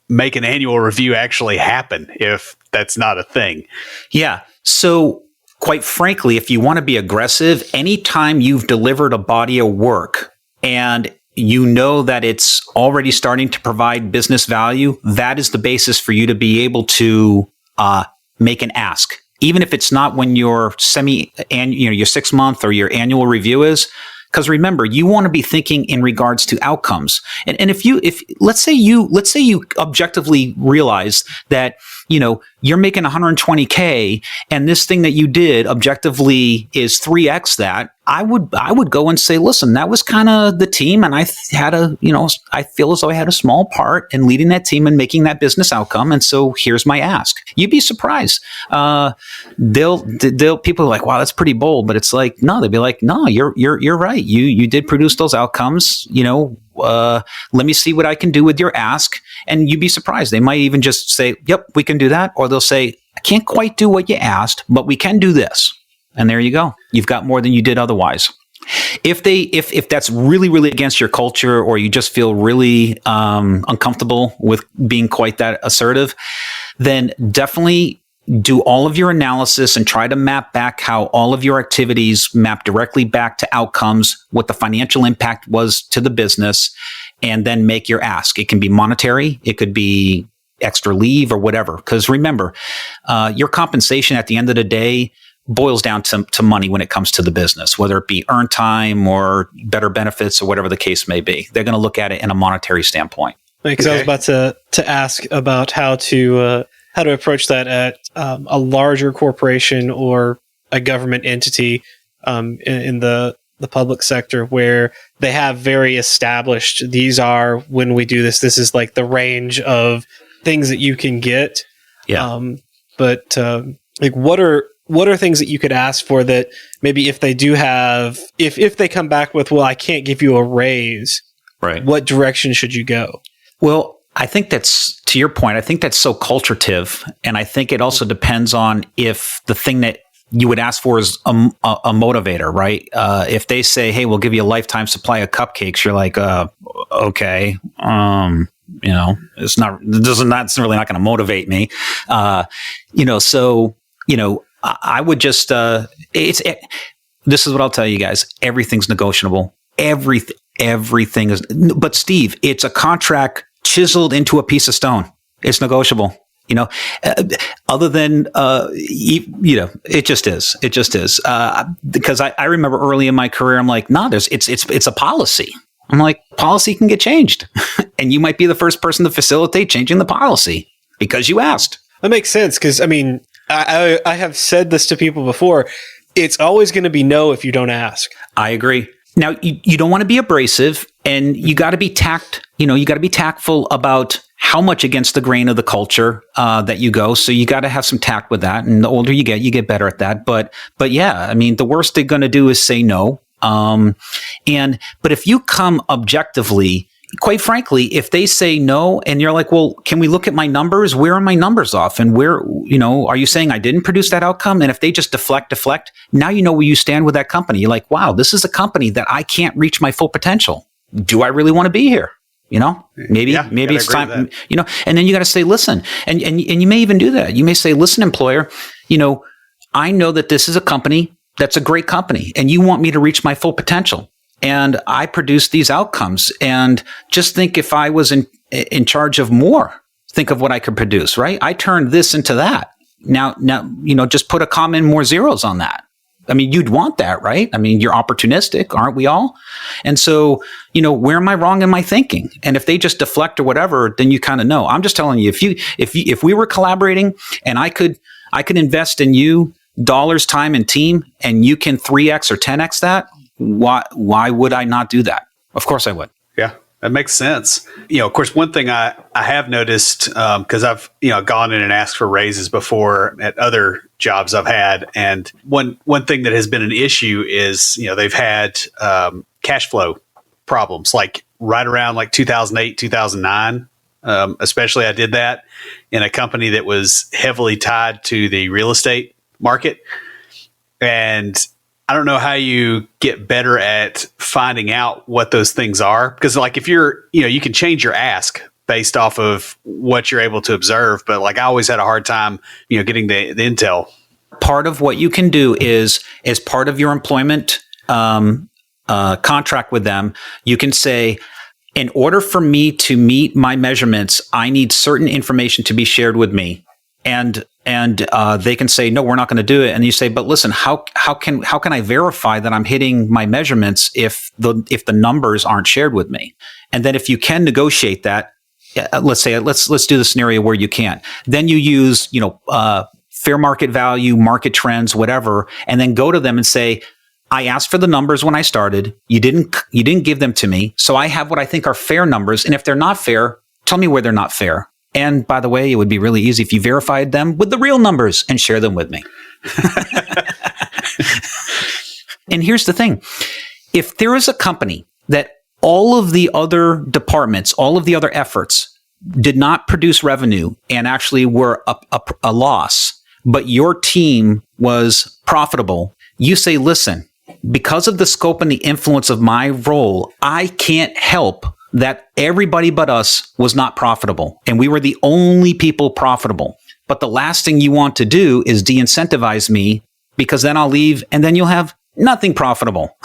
make an annual review actually happen if that's not a thing? Yeah. So quite frankly, if you want to be aggressive, anytime you've delivered a body of work and you know that it's already starting to provide business value, that is the basis for you to be able to make an ask. Even if it's not when your your 6 month or your annual review is. Because remember, you want to be thinking in regards to outcomes. And if let's say you objectively realize that, you're making 120K and this thing that you did objectively is 3x that, I would go and say, listen, that was kind of the team. And I feel as though I had a small part in leading that team and making that business outcome. And so here's my ask. You'd be surprised. People are like, wow, that's pretty bold. But it's like, no, they'd be like, no, you're right. You did produce those outcomes. Let me see what I can do with your ask. And you'd be surprised. They might even just say, yep, we can do that. Or they'll say, I can't quite do what you asked, but we can do this. And there you go. You've got more than you did otherwise. If that's really, really against your culture, or you just feel really uncomfortable with being quite that assertive, then definitely do all of your analysis and try to map back how all of your activities map directly back to outcomes, what the financial impact was to the business, and then make your ask. It can be monetary. It could be extra leave or whatever. Because remember, your compensation at the end of the day boils down to money when it comes to the business, whether it be earned time or better benefits or whatever the case may be. They're going to look at it in a monetary standpoint. Because I was about to ask about how to approach that at a larger corporation or a government entity in the public sector, where they have very established, these are, when we do this is like the range of things that you can get. Yeah. But what are things that you could ask for that maybe if they do have, if they come back with, well, I can't give you a raise, right? What direction should you go? Well, I think that's, to your point, I think that's so culturative. And I think it also depends on if the thing that you would ask for is a motivator, right? If they say, hey, we'll give you a lifetime supply of cupcakes, you're like, okay, it's really not going to motivate me. I would just, this is what I'll tell you guys. Everything's negotiable. Everything is, but Steve, it's a contract chiseled into a piece of stone. It's negotiable, other than, it just is. It just is. Because I remember early in my career, I'm like, no, it's a policy. I'm like, policy can get changed. And you might be the first person to facilitate changing the policy because you asked. That makes sense. Because, I mean, I have said this to people before. It's always going to be no if you don't ask. I agree. Now, you don't want to be abrasive, and you got to be you got to be tactful about how much against the grain of the culture that you go. So you got to have some tact with that. And the older you get better at that. But yeah, I mean, the worst they're going to do is say no. But if you come objectively, quite frankly, if they say no and you're like, well, can we look at my numbers? Where are my numbers off? And where, are you saying I didn't produce that outcome? And if they just deflect, now you know where you stand with that company. You're like, wow, this is a company that I can't reach my full potential. Do I really want to be here? Maybe it's time, and then you got to say, listen, and you may even do that. You may say, listen, employer, I know that this is a company that's a great company and you want me to reach my full potential. And I produce these outcomes, and just think if I was in charge of more, think of what I could produce, right? I turned this into that. Now, just put a comma and more zeros on that. I mean, you'd want that, right? I mean, you're opportunistic, aren't we all? And so, where am I wrong in my thinking? And if they just deflect or whatever, then you kind of know. I'm just telling you, if we were collaborating and I could invest in you dollars, time, and team, and you can 3x or 10x that, why would I not do that? Of course I would. Yeah, that makes sense. Of course, one thing I have noticed, because I've, gone in and asked for raises before at other jobs I've had. And one thing that has been an issue is, they've had cash flow problems, like right around like 2008, 2009. Especially I did that in a company that was heavily tied to the real estate market. And I don't know how you get better at finding out what those things are, because like if you're, you can change your ask based off of what you're able to observe. But like I always had a hard time, getting the intel. Part of what you can do is, as part of your employment contract with them, you can say, in order for me to meet my measurements, I need certain information to be shared with me. And they can say, no, we're not going to do it. And you say, but listen, how can I verify that I'm hitting my measurements if the numbers aren't shared with me? And then if you can negotiate that, let's do the scenario where you can't. Then you use, fair market value, market trends, whatever, and then go to them and say, I asked for the numbers when I started. You didn't give them to me. So I have what I think are fair numbers. And if they're not fair, tell me where they're not fair. And by the way, it would be really easy if you verified them with the real numbers and share them with me. And here's the thing. If there is a company that all of the other departments, all of the other efforts did not produce revenue and actually were a loss, but your team was profitable, you say, listen, because of the scope and the influence of my role, I can't help that everybody but us was not profitable. And we were the only people profitable. But the last thing you want to do is de-incentivize me, because then I'll leave and then you'll have nothing profitable.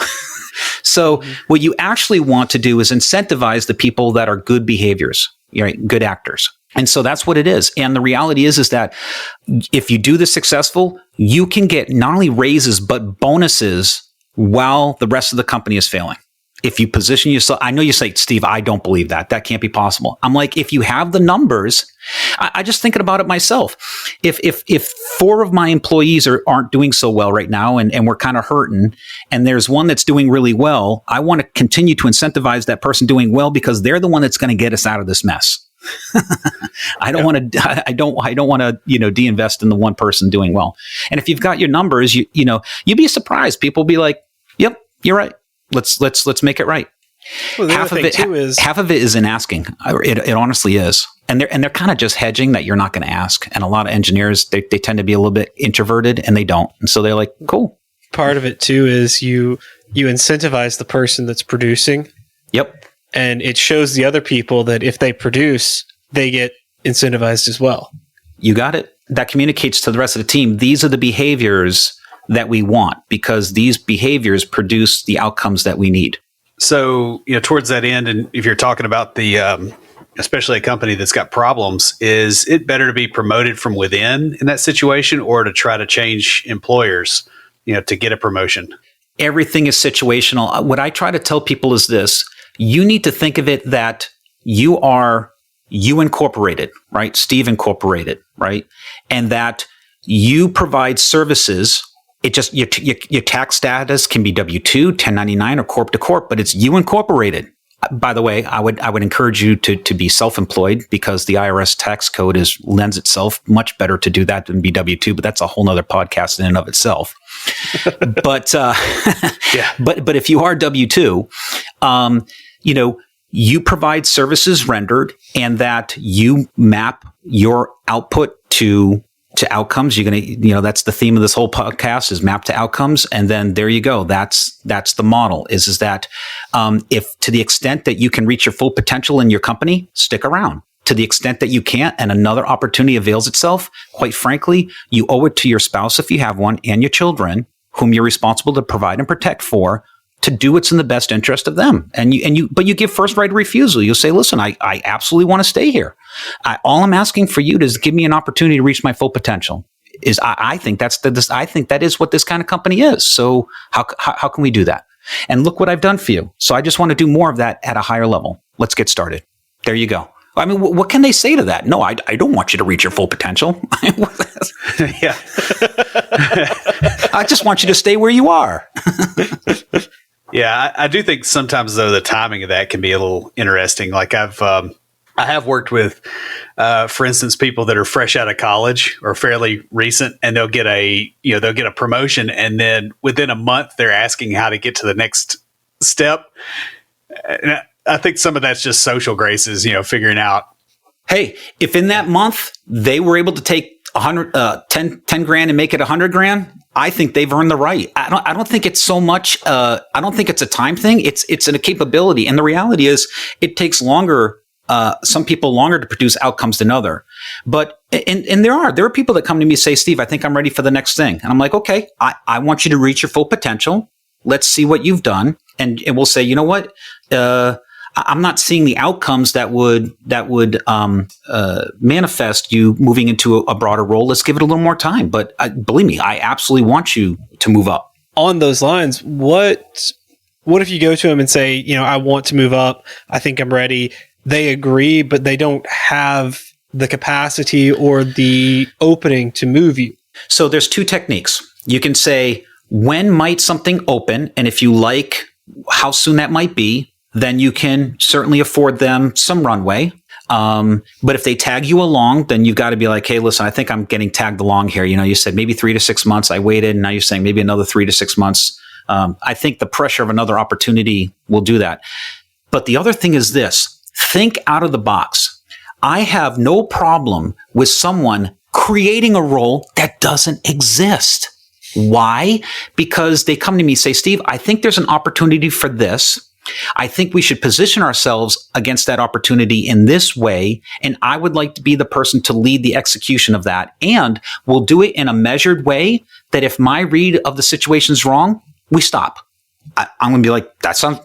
So what you actually want to do is incentivize the people that are good behaviors, right? Good actors. And so that's what it is. And the reality is that if you do this successful, you can get not only raises, but bonuses while the rest of the company is failing. If you position yourself, I know you say, Steve, I don't believe that. That can't be possible. I'm like, if you have the numbers, I just thinking about it myself. If 4 of my employees aren't doing so well right now and we're kind of hurting, and there's one that's doing really well, I want to continue to incentivize that person doing well, because they're the one that's going to get us out of this mess. I don't want to de-invest in the one person doing well. And if you've got your numbers, you'd be surprised. People will be like, yep, you're right. Let's make it right. Well, half of it is in asking. It honestly is. And they're kind of just hedging that you're not going to ask. And a lot of engineers, they tend to be a little bit introverted, and they don't. And so they're like, cool. Part of it too is you incentivize the person that's producing. Yep. And it shows the other people that if they produce, they get incentivized as well. You got it. That communicates to the rest of the team. These are the behaviors that we want, because these behaviors produce the outcomes that we need. So, towards that end, and if you're talking about the, especially a company that's got problems, is it better to be promoted from within in that situation, or to try to change employers, to get a promotion? Everything is situational. What I try to tell people is this: you need to think of it that you are you incorporated, right? Steve Incorporated, right? And that you provide services. It just your tax status can be W-2, 1099, or corp to corp, but it's you incorporated. By the way, I would encourage you to be self-employed, because the IRS tax code lends itself much better to do that than be W-2. But that's a whole nother podcast in and of itself. But yeah. But if you are W-2, you provide services rendered, and that you map your output to outcomes. You're going to, that's the theme of this whole podcast, is map to outcomes. And then there you go. That's the model is that, if to the extent that you can reach your full potential in your company, stick around. To the extent that you can't, and another opportunity avails itself, quite frankly, you owe it to your spouse, if you have one, and your children, whom you're responsible to provide and protect for, to do what's in the best interest of them. But you give first right of refusal. You'll say, listen, I absolutely want to stay here. All I'm asking for you is give me an opportunity to reach my full potential. I think that is what this kind of company is. So how can we do that? And look what I've done for you. So I just want to do more of that at a higher level. Let's get started. There you go. I mean, what can they say to that? No, I don't want you to reach your full potential. Yeah. I just want you to stay where you are. Yeah, I do think sometimes though the timing of that can be a little interesting. Like I have worked with, for instance, people that are fresh out of college or fairly recent, and they'll get a promotion, and then within a month they're asking how to get to the next step. And I think some of that's just social graces, figuring out. Hey, if in that month they were able to take 10 grand and make it 100 grand, I think they've earned the right. I don't think it's so much. I don't think it's a time thing. It's a capability, and the reality is it takes longer. Some people longer to produce outcomes than other. But and there are people that come to me and say, Steve, I think I'm ready for the next thing. And I'm like, okay, I want you to reach your full potential. Let's see what you've done. And we'll say, you know what? I'm not seeing the outcomes that would manifest you moving into a broader role. Let's give it a little more time. But believe me, I absolutely want you to move up. On those lines, what if you go to them and say, I want to move up. I think I'm ready. They agree, but they don't have the capacity or the opening to move you. So there's two techniques. You can say, when might something open? And if you like how soon that might be, then you can certainly afford them some runway. But if they tag you along, then you've got to be like, hey, listen, I think I'm getting tagged along here. You said maybe 3 to 6 months. I waited, and now you're saying maybe another 3 to 6 months. I think the pressure of another opportunity will do that. But the other thing is this. Think out of the box. I have no problem with someone creating a role that doesn't exist. Why? Because they come to me and say, Steve, I think there's an opportunity for this. I think we should position ourselves against that opportunity in this way. And I would like to be the person to lead the execution of that. And we'll do it in a measured way that if my read of the situation is wrong, we stop. I'm going to be like, that sounds,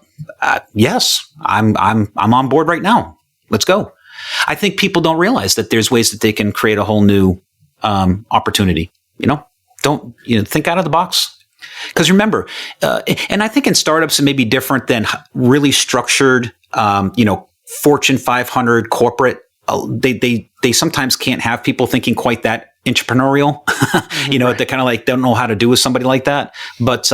yes, I'm on board right now. Let's go. I think people don't realize that there's ways that they can create a whole new opportunity. Don't think out of the box. Because remember, and I think in startups it may be different than really structured, Fortune 500 corporate. They sometimes can't have people thinking quite that entrepreneurial. They kind of like don't know how to do with somebody like that. But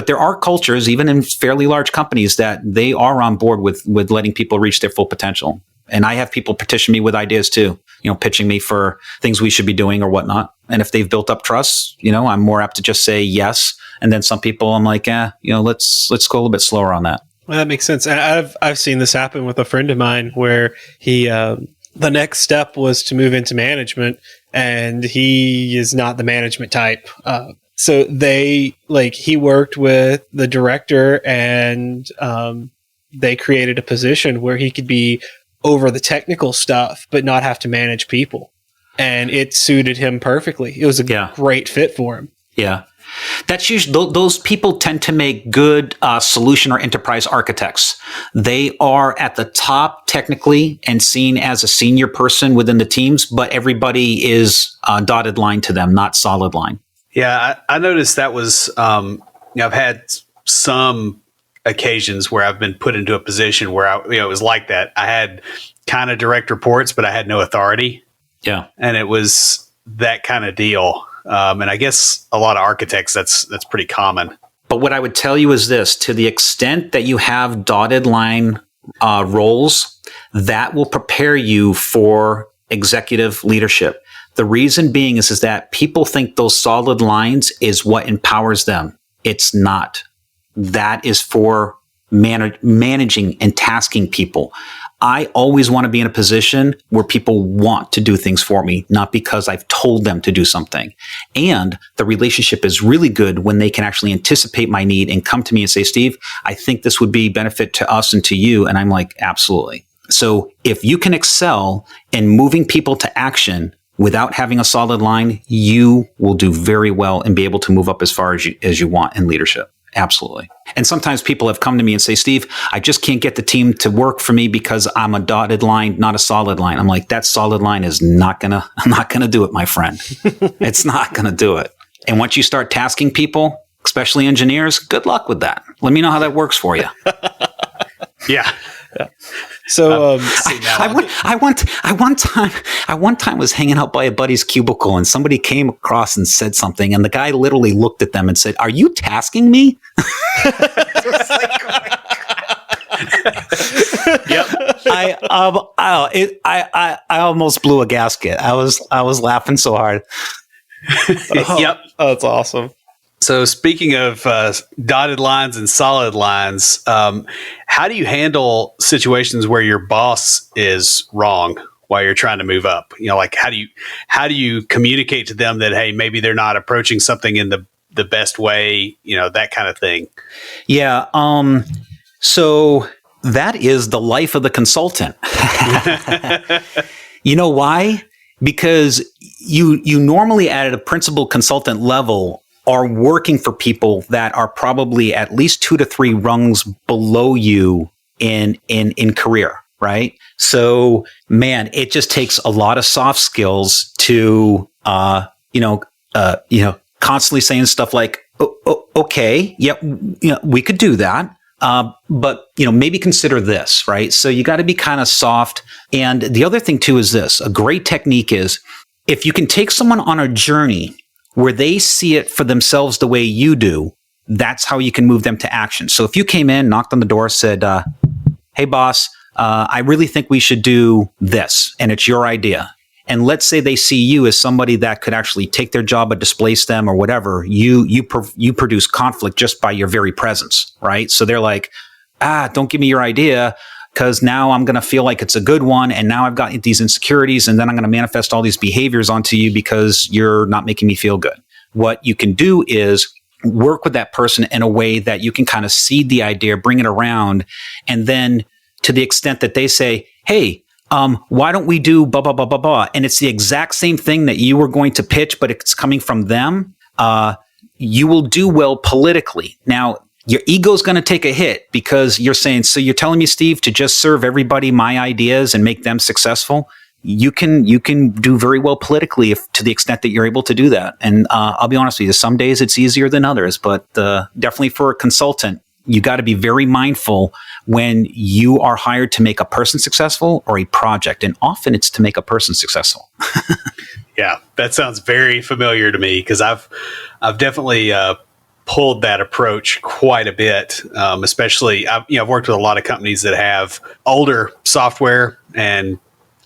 there are cultures, even in fairly large companies, that they are on board with letting people reach their full potential. And I have people petition me with ideas too, pitching me for things we should be doing or whatnot. And if they've built up trust, I'm more apt to just say yes. And then some people, I'm like, let's go a little bit slower on that. Well, that makes sense. And I've seen this happen with a friend of mine where he, the next step was to move into management, and he is not the management type. So he worked with the director, and they created a position where he could be over the technical stuff, but not have to manage people. And it suited him perfectly. It was a great fit for him. Yeah. That's usually, those people tend to make good solution or enterprise architects. They are at the top technically and seen as a senior person within the teams, but everybody is dotted line to them, not solid line. Yeah, I noticed that was, I've had some occasions where I've been put into a position where it was like that. I had kind of direct reports, but I had no authority. Yeah. And it was that kind of deal. And I guess a lot of architects, that's pretty common. But what I would tell you is this, to the extent that you have dotted line roles, that will prepare you for executive leadership. The reason being is that people think those solid lines is what empowers them. It's not. That is for managing and tasking people. I always want to be in a position where people want to do things for me, not because I've told them to do something. And the relationship is really good when they can actually anticipate my need and come to me and say, Steve, I think this would be benefit to us and to you. And I'm like, absolutely. So if you can excel in moving people to action without having a solid line, you will do very well and be able to move up as far as you want in leadership. Absolutely. And sometimes people have come to me and say, Steve, I just can't get the team to work for me because I'm a dotted line, not a solid line. I'm like, that solid line is I'm not going to do it, my friend. It's not going to do it. And once you start tasking people, especially engineers, good luck with that. Let me know how that works for you. Yeah. So I one time was hanging out by a buddy's cubicle, and somebody came across and said something, and the guy literally looked at them and said, "Are you tasking me?" Yep. I almost blew a gasket. I was laughing so hard. Yep. Oh, that's awesome. So speaking of dotted lines and solid lines, how do you handle situations where your boss is wrong while you're trying to move up? You know, like how do you communicate to them that, hey, maybe they're not approaching something in the best way, you know, that kind of thing? Yeah. So that is the life of the consultant. You know why? Because you normally at a principal consultant level are working for people that are probably at least 2 to 3 rungs below you in career, right? So, man, it just takes a lot of soft skills to, constantly saying stuff like, okay, yeah, we could do that. But, maybe consider this, right? So you got to be kind of soft. And the other thing too is this, a great technique is if you can take someone on a journey where they see it for themselves the way you do, that's how you can move them to action. So if you came in, knocked on the door, said, hey boss, I really think we should do this, and it's your idea. And let's say they see you as somebody that could actually take their job or displace them or whatever, you produce conflict just by your very presence, right? So they're like, don't give me your idea, because now I'm going to feel like it's a good one. And now I've got these insecurities, and then I'm going to manifest all these behaviors onto you because you're not making me feel good. What you can do is work with that person in a way that you can kind of seed the idea, bring it around. And then to the extent that they say, hey, why don't we do blah, blah, blah, blah, blah. And it's the exact same thing that you were going to pitch, but it's coming from them. You will do well politically. Now, your ego's going to take a hit because you're saying, so you're telling me, Steve, to just serve everybody my ideas and make them successful? You can do very well politically to the extent that you're able to do that. And I'll be honest with you, some days it's easier than others, but definitely for a consultant, you got to be very mindful when you are hired to make a person successful or a project. And often it's to make a person successful. Yeah, that sounds very familiar to me because I've definitely pulled that approach quite a bit. Especially, I've worked with a lot of companies that have older software and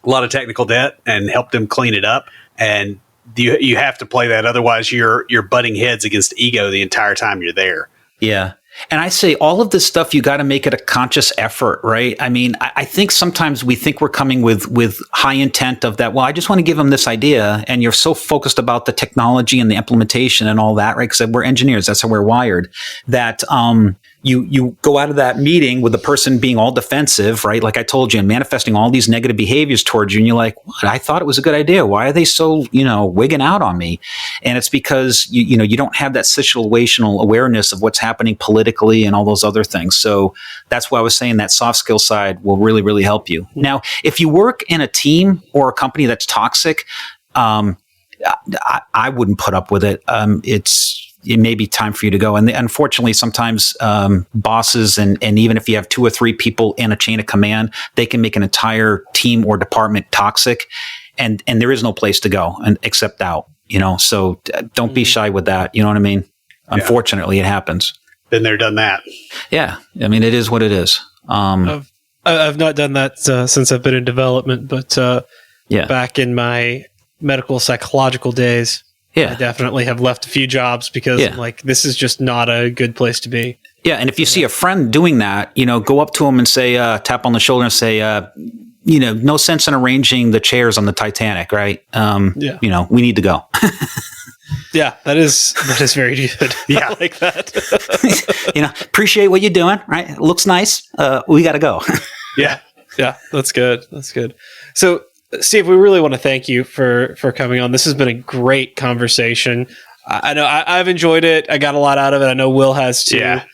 a lot of technical debt and helped them clean it up. And you have to play that, otherwise you're butting heads against ego the entire time you're there. Yeah. And I say all of this stuff, you got to make it a conscious effort, right? I mean, I think sometimes we think we're coming with high intent of that. Well, I just want to give them this idea. And you're so focused about the technology and the implementation and all that, right? Because we're engineers. That's how we're wired. That you go out of that meeting with the person being all defensive, right? Like I told you, and manifesting all these negative behaviors towards you. And you're like, what? I thought it was a good idea. Why are they so, wigging out on me? And it's because, you don't have that situational awareness of what's happening politically and all those other things. So that's why I was saying that soft skill side will really, really help you. Now, if you work in a team or a company that's toxic, I wouldn't put up with it. It may be time for you to go. And unfortunately, sometimes bosses and even if you have 2 or 3 people in a chain of command, they can make an entire team or department toxic, and there is no place to go except out. So don't be shy with that. You know what I mean? Yeah. Unfortunately, it happens. Been there, done that. Yeah, I mean, it is what it is. I've not done that since I've been in development, but back in my medical psychological days. Yeah. I definitely have left a few jobs because I'm like, this is just not a good place to be. Yeah. And if you see a friend doing that, go up to him and say, tap on the shoulder and say, no sense in arranging the chairs on the Titanic, right? We need to go. Yeah, that is very good. Yeah. I like that. Appreciate what you're doing, right? It looks nice. We got to go. Yeah. Yeah. That's good. That's good. So, Steve, we really want to thank you for coming on. This has been a great conversation. I know I've enjoyed it. I got a lot out of it. I know Will has too. Yeah.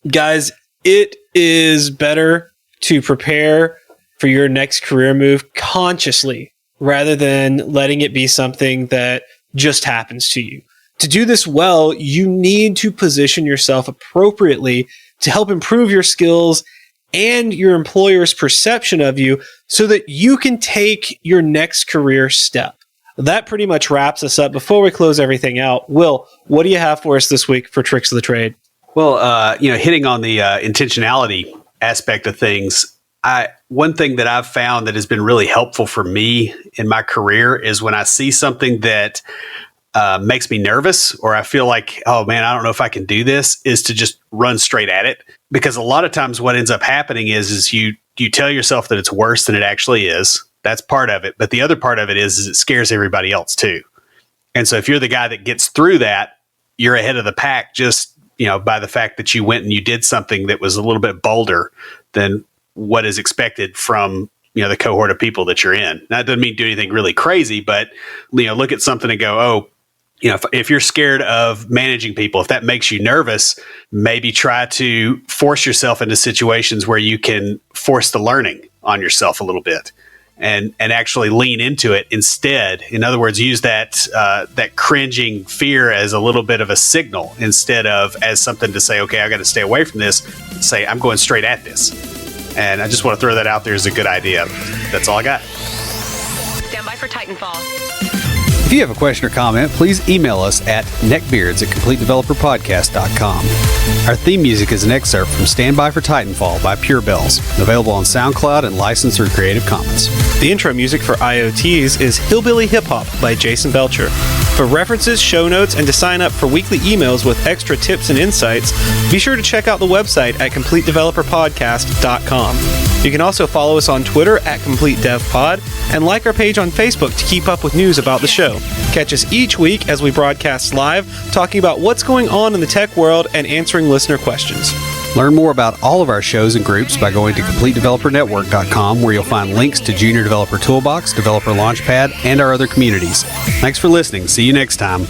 Guys, it is better to prepare for your next career move consciously rather than letting it be something that just happens to you. To do this well, you need to position yourself appropriately to help improve your skills and your employer's perception of you so that you can take your next career step. That pretty much wraps us up. Before we close everything out, Will, what do you have for us this week for Tricks of the Trade? Well, hitting on the intentionality aspect of things, one thing that I've found that has been really helpful for me in my career is when I see something that makes me nervous, or I feel like, oh man, I don't know if I can do this, is to just run straight at it. Because a lot of times what ends up happening is you tell yourself that it's worse than it actually is. That's part of it. But the other part of it is it scares everybody else too. And so if you're the guy that gets through that, you're ahead of the pack just, by the fact that you went and you did something that was a little bit bolder than what is expected from, the cohort of people that you're in. Now, that doesn't mean do anything really crazy, but, look at something and go, oh, if you're scared of managing people, if that makes you nervous, maybe try to force yourself into situations where you can force the learning on yourself a little bit and actually lean into it instead. In other words, use that cringing fear as a little bit of a signal instead of as something to say, okay, I got to stay away from this. Say, I'm going straight at this. And I just want to throw that out there as a good idea. That's all I got. Stand by for Titanfall. If you have a question or comment, please email us at neckbeards@CompleteDeveloperPodcast.com. Our theme music is an excerpt from Stand By for Titanfall by Pure Bells, available on SoundCloud and licensed through Creative Commons. The intro music for IoTs is Hillbilly Hip Hop by Jason Belcher. For references, show notes, and to sign up for weekly emails with extra tips and insights, be sure to check out the website at CompleteDeveloperPodcast.com. You can also follow us on Twitter at CompleteDevPod and like our page on Facebook to keep up with news about the show. Catch us each week as we broadcast live, talking about what's going on in the tech world and answering listener questions. Learn more about all of our shows and groups by going to CompleteDeveloperNetwork.com, where you'll find links to Junior Developer Toolbox, Developer Launchpad, and our other communities. Thanks for listening. See you next time.